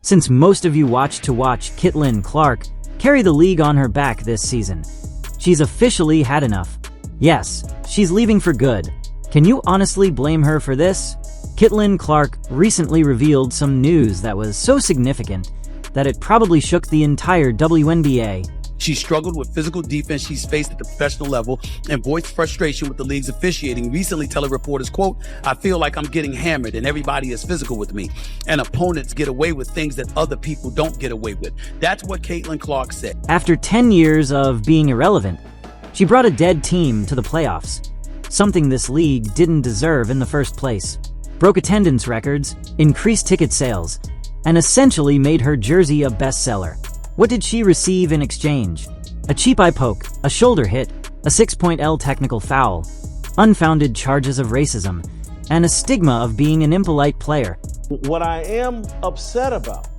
since most of you watched to watch Caitlin Clark carry the league on her back this season. She's officially had enough. Yes, she's leaving for good. Can you honestly blame her for this? Caitlin Clark recently revealed some news that was so significant that it probably shook the entire WNBA. She struggled with physical defense she's faced at the professional level and voiced frustration with the league's officiating, recently telling reporters, quote, "I feel like I'm getting hammered and everybody is physical with me, and opponents get away with things that other people don't get away with." That's what Caitlin Clark said. After 10 years of being irrelevant, she brought a dead team to the playoffs, something this league didn't deserve in the first place. Broke attendance records, increased ticket sales, and essentially made her jersey a bestseller. What did she receive in exchange? A cheap eye poke, a shoulder hit, a 6-point technical foul, unfounded charges of racism, and a stigma of being an impolite player. What I am upset about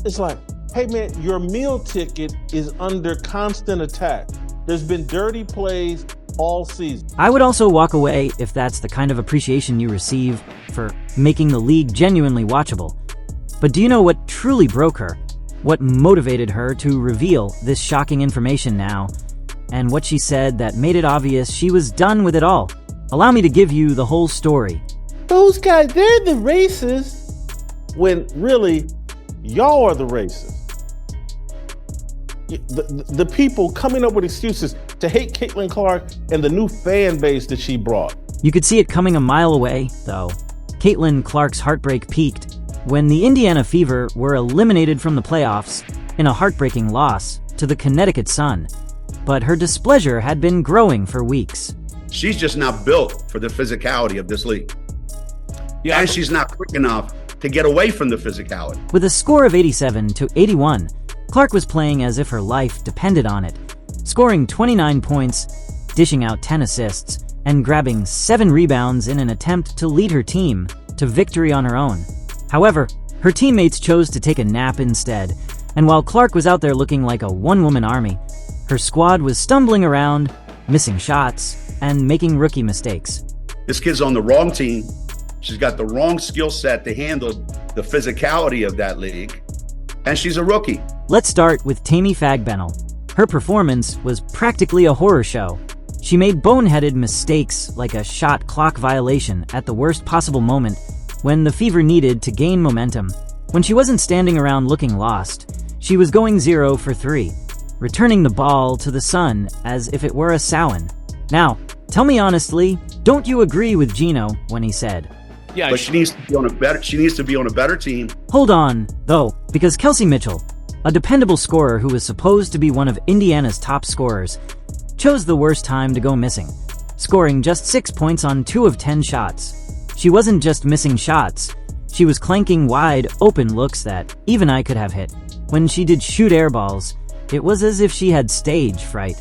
is like, hey man, your meal ticket is under constant attack. There's been dirty plays all season. I would also walk away if that's the kind of appreciation you receive for making the league genuinely watchable. But do you know what truly broke her? What motivated her to reveal this shocking information now? And what she said that made it obvious she was done with it all? Allow me to give you the whole story. Those guys, they're the racists, when really, y'all are the racists. The people coming up with excuses to hate Caitlin Clark and the new fan base that she brought. You could see it coming a mile away, though. Caitlin Clark's heartbreak peaked when the Indiana Fever were eliminated from the playoffs in a heartbreaking loss to the Connecticut Sun. But her displeasure had been growing for weeks. She's just not built for the physicality of this league. Yeah, and she's not quick enough to get away from the physicality. With a score of 87-81, Clark was playing as if her life depended on it, scoring 29 points, dishing out 10 assists, and grabbing 7 rebounds in an attempt to lead her team to victory on her own. However, her teammates chose to take a nap instead, and while Clark was out there looking like a one-woman army, her squad was stumbling around, missing shots, and making rookie mistakes. This kid's on the wrong team. She's got the wrong skill set to handle the physicality of that league, and she's a rookie. Let's start with Tammy Fagbennell. Her performance was practically a horror show. She made boneheaded mistakes like a shot clock violation at the worst possible moment when the Fever needed to gain momentum. When she wasn't standing around looking lost, she was going 0 for 3, returning the ball to the Sun as if it were a Samhain. Now, tell me honestly, don't you agree with Gino when he said, "Yeah, but she needs to be on a better team." Hold on, though, because Kelsey Mitchell, a dependable scorer who was supposed to be one of Indiana's top scorers, chose the worst time to go missing, scoring just 6 points on 2 of 10 shots. She wasn't just missing shots, she was clanking wide open looks that even I could have hit. When she did shoot air balls, it was as if she had stage fright.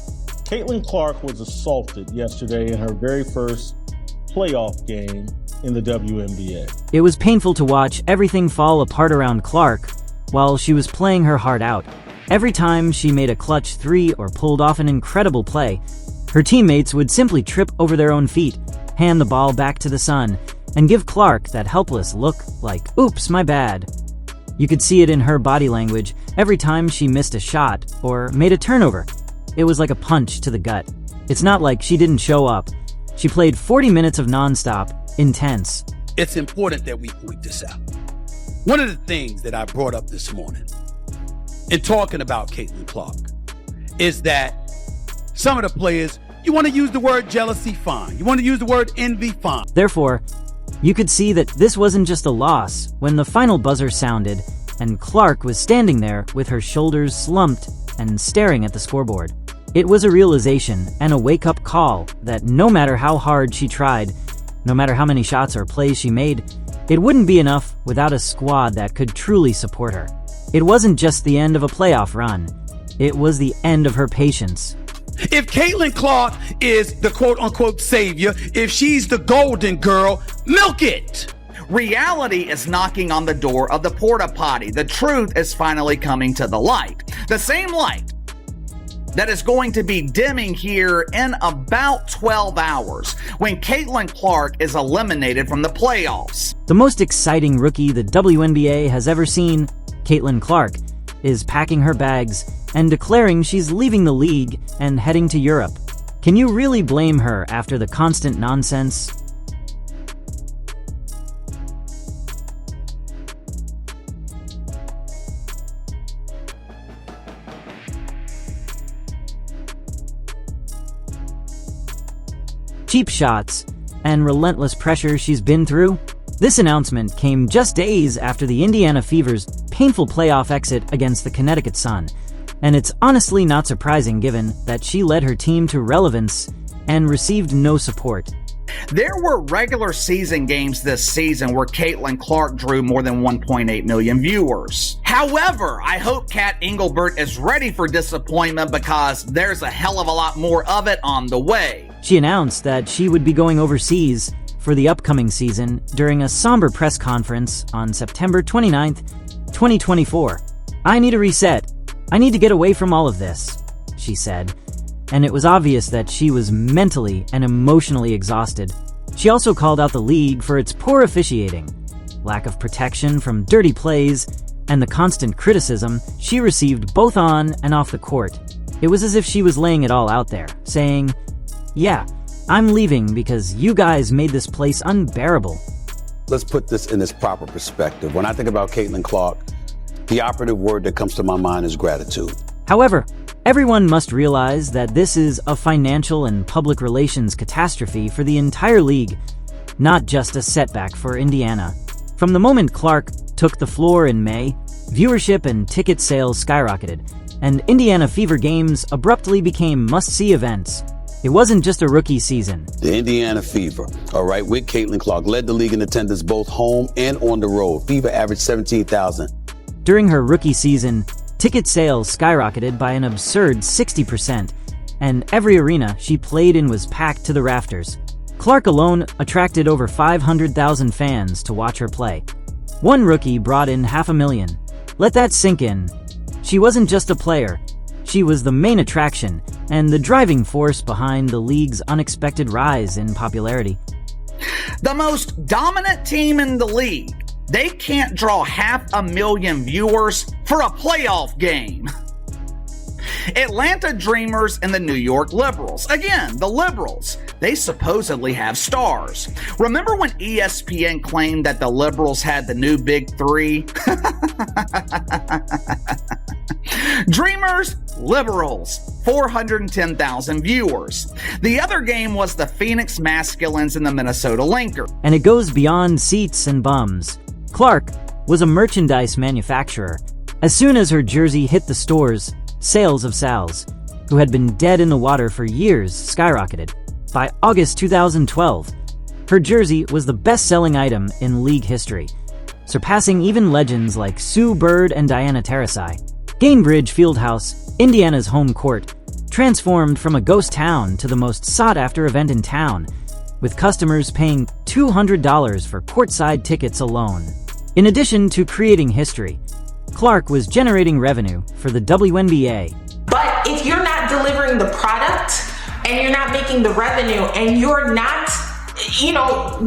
Caitlin Clark was assaulted yesterday in her very first playoff game in the WNBA. It was painful to watch everything fall apart around Clark while she was playing her heart out. Every time she made a clutch 3 or pulled off an incredible play, her teammates would simply trip over their own feet, hand the ball back to the Sun, and give Clark that helpless look like, "Oops, my bad." You could see it in her body language every time she missed a shot or made a turnover. It was like a punch to the gut. It's not like she didn't show up. She played 40 minutes of nonstop, intense. It's important that we point this out. One of the things that I brought up this morning in talking about Caitlin Clark is that some of the players, you want to use the word jealousy, fine. You want to use the word envy, fine. Therefore, you could see that this wasn't just a loss when the final buzzer sounded and Clark was standing there with her shoulders slumped and staring at the scoreboard. It was a realization and a wake-up call that no matter how hard she tried, no matter how many shots or plays she made, it wouldn't be enough without a squad that could truly support her. It wasn't just the end of a playoff run. It was the end of her patience. If Caitlin Clark is the quote-unquote savior, if she's the golden girl, milk it! Reality is knocking on the door of the porta potty. The truth is finally coming to the light. The same light that is going to be dimming here in about 12 hours when Caitlin Clark is eliminated from the playoffs. The most exciting rookie the WNBA has ever seen, Caitlin Clark, is packing her bags and declaring she's leaving the league and heading to Europe. Can you really blame her after the constant nonsense? Cheap shots and relentless pressure she's been through? This announcement came just days after the Indiana Fever's painful playoff exit against the Connecticut Sun, and it's honestly not surprising given that she led her team to relevance and received no support. There were regular season games this season where Caitlin Clark drew more than 1.8 million viewers. However, I hope Kat Engelbert is ready for disappointment because there's a hell of a lot more of it on the way. She announced that she would be going overseas for the upcoming season during a somber press conference on September 29th, 2024. "I need a reset. I need to get away from all of this," she said. And it was obvious that she was mentally and emotionally exhausted. She also called out the league for its poor officiating, lack of protection from dirty plays, and the constant criticism she received both on and off the court. It was as if she was laying it all out there, saying, "Yeah, I'm leaving because you guys made this place unbearable." Let's put this in its proper perspective. When I think about Caitlin Clark, the operative word that comes to my mind is gratitude. However, everyone must realize that this is a financial and public relations catastrophe for the entire league, not just a setback for Indiana. From the moment Clark took the floor in May, viewership and ticket sales skyrocketed, and Indiana Fever games abruptly became must-see events. It wasn't just a rookie season. The Indiana Fever, all right, with Caitlin Clark, led the league in attendance both home and on the road. Fever averaged 17,000. During her rookie season, ticket sales skyrocketed by an absurd 60%, and every arena she played in was packed to the rafters. Clark alone attracted over 500,000 fans to watch her play. One rookie brought in 500,000. Let that sink in. She wasn't just a player. She was the main attraction and the driving force behind the league's unexpected rise in popularity. The most dominant team in the league, they can't draw 500,000 viewers for a playoff game. Atlanta Dreamers and the New York Liberals. Again, the Liberals, they supposedly have stars. Remember when ESPN claimed that the Liberals had the new big three? Dreamers, Liberals, 410,000 viewers. The other game was the Phoenix Masculines and the Minnesota Lynx. And it goes beyond seats and bums. Clark was a merchandise manufacturer. As soon as her jersey hit the stores, sales of Sal's, who had been dead in the water for years, skyrocketed. By August 2012, her jersey was the best-selling item in league history, surpassing even legends like Sue Bird and Diana Taurasi. Gainbridge Fieldhouse, Indiana's home court, transformed from a ghost town to the most sought-after event in town, with customers paying $200 for courtside tickets alone. In addition to creating history, Clark was generating revenue for the WNBA. But if you're not delivering the product and you're not making the revenue and you're not,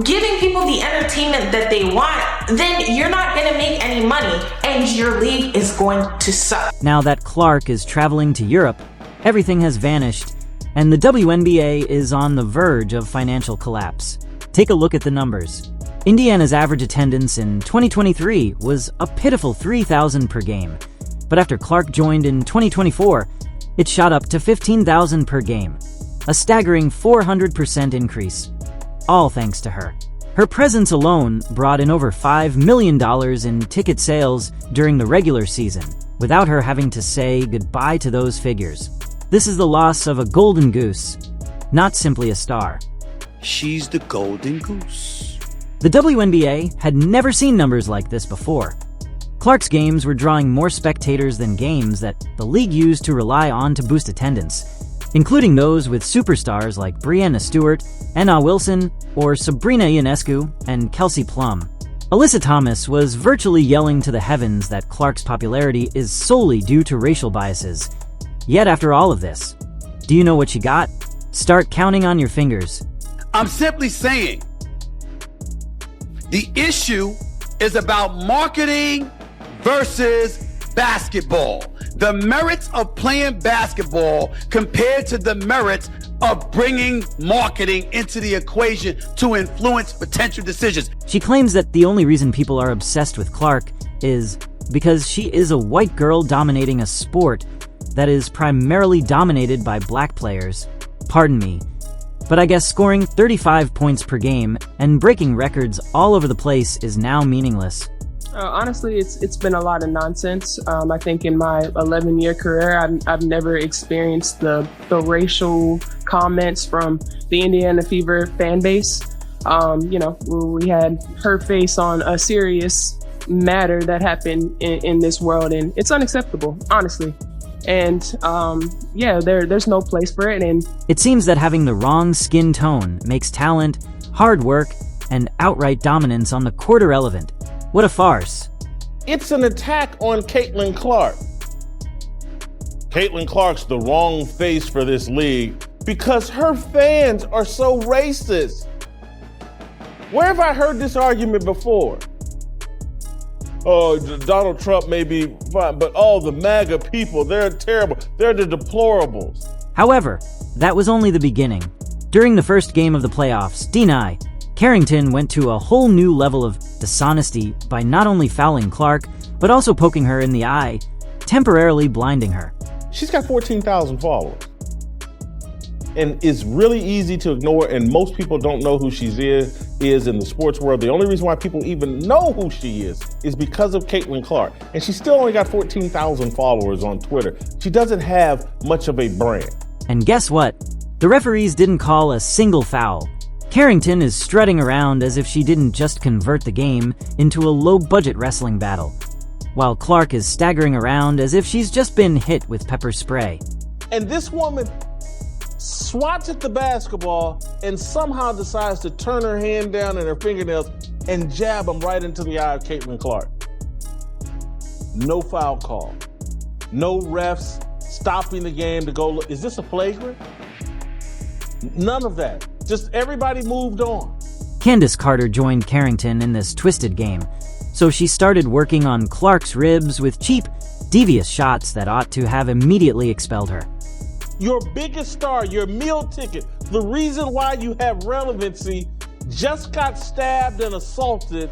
giving people the entertainment that they want, then you're not going to make any money and your league is going to suck. Now that Clark is traveling to Europe, everything has vanished, and the WNBA is on the verge of financial collapse. Take a look at the numbers. Indiana's average attendance in 2023 was a pitiful 3,000 per game, but after Clark joined in 2024, it shot up to 15,000 per game, a staggering 400% increase, all thanks to her. Her presence alone brought in over $5 million in ticket sales during the regular season, without her having to say goodbye to those figures. This is the loss of a golden goose, not simply a star. She's the golden goose. The WNBA had never seen numbers like this before. Clark's games were drawing more spectators than games that the league used to rely on to boost attendance, including those with superstars like Breanna Stewart, Anna Wilson, or Sabrina Ionescu and Kelsey Plum. Alyssa Thomas was virtually yelling to the heavens that Clark's popularity is solely due to racial biases. Yet after all of this, do you know what she got? Start counting on your fingers. I'm simply saying the issue is about marketing versus basketball. The merits of playing basketball compared to the merits of bringing marketing into the equation to influence potential decisions. She claims that the only reason people are obsessed with Clark is because she is a white girl dominating a sport that is primarily dominated by black players. Pardon me, but I guess scoring 35 points per game and breaking records all over the place is now meaningless. Honestly, it's been a lot of nonsense. I think in my 11-year career, I've never experienced the racial comments from the Indiana Fever fan base. We had her face on a serious matter that happened in this world, and it's unacceptable, honestly. And there's no place for it. And it seems that having the wrong skin tone makes talent, hard work, and outright dominance on the court irrelevant. What a farce. It's an attack on Caitlin Clark. Caitlin Clark's the wrong face for this league because her fans are so racist. Where have I heard this argument before? Oh, Donald Trump may be fine, but the MAGA people, they're terrible. They're the deplorables. However, that was only the beginning. During the first game of the playoffs, D9, Carrington went to a whole new level of dishonesty by not only fouling Clark, but also poking her in the eye, temporarily blinding her. She's got 14,000 followers. And it's really easy to ignore, and most people don't know who she is in the sports world. The only reason why people even know who she is because of Caitlin Clark. And she still only got 14,000 followers on Twitter. She doesn't have much of a brand. And guess what? The referees didn't call a single foul. Carrington is strutting around as if she didn't just convert the game into a low-budget wrestling battle, while Clark is staggering around as if she's just been hit with pepper spray. And this woman swats at the basketball and somehow decides to turn her hand down and her fingernails and jab them right into the eye of Caitlin Clark. No foul call. No refs stopping the game to go look. Is this a flagrant? None of that. Just everybody moved on. Candace Carter joined Carrington in this twisted game, so she started working on Clark's ribs with cheap, devious shots that ought to have immediately expelled her. Your biggest star, your meal ticket, the reason why you have relevancy, just got stabbed and assaulted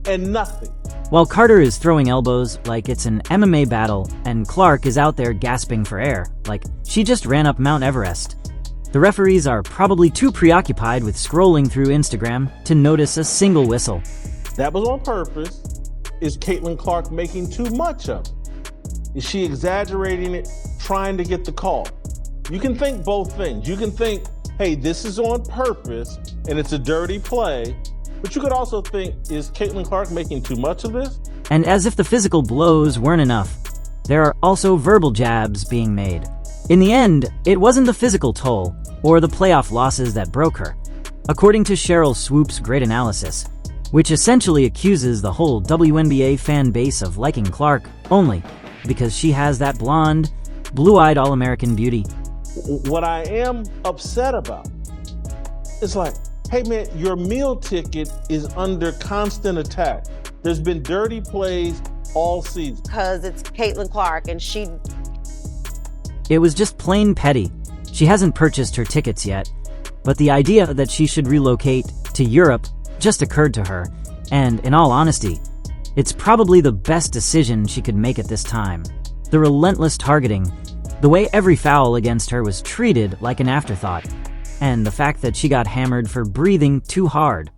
and nothing. While Carter is throwing elbows like it's an MMA battle, and Clark is out there gasping for air like she just ran up Mount Everest, the referees are probably too preoccupied with scrolling through Instagram to notice a single whistle. That was on purpose. Is Caitlin Clark making too much of it? Is she exaggerating it, trying to get the call? You can think both things. You can think, hey, this is on purpose and it's a dirty play. But you could also think, is Caitlin Clark making too much of this? And as if the physical blows weren't enough, there are also verbal jabs being made. In the end, it wasn't the physical toll or the playoff losses that broke her, according to Cheryl Swoop's great analysis, which essentially accuses the whole WNBA fan base of liking Clark only because she has that blonde, blue-eyed All-American beauty. What I am upset about is like, hey man, your meal ticket is under constant attack. There's been dirty plays all season. Because it's Caitlin Clark and she... It was just plain petty. She hasn't purchased her tickets yet, but the idea that she should relocate to Europe just occurred to her, and in all honesty, it's probably the best decision she could make at this time. The relentless targeting, the way every foul against her was treated like an afterthought, and the fact that she got hammered for breathing too hard.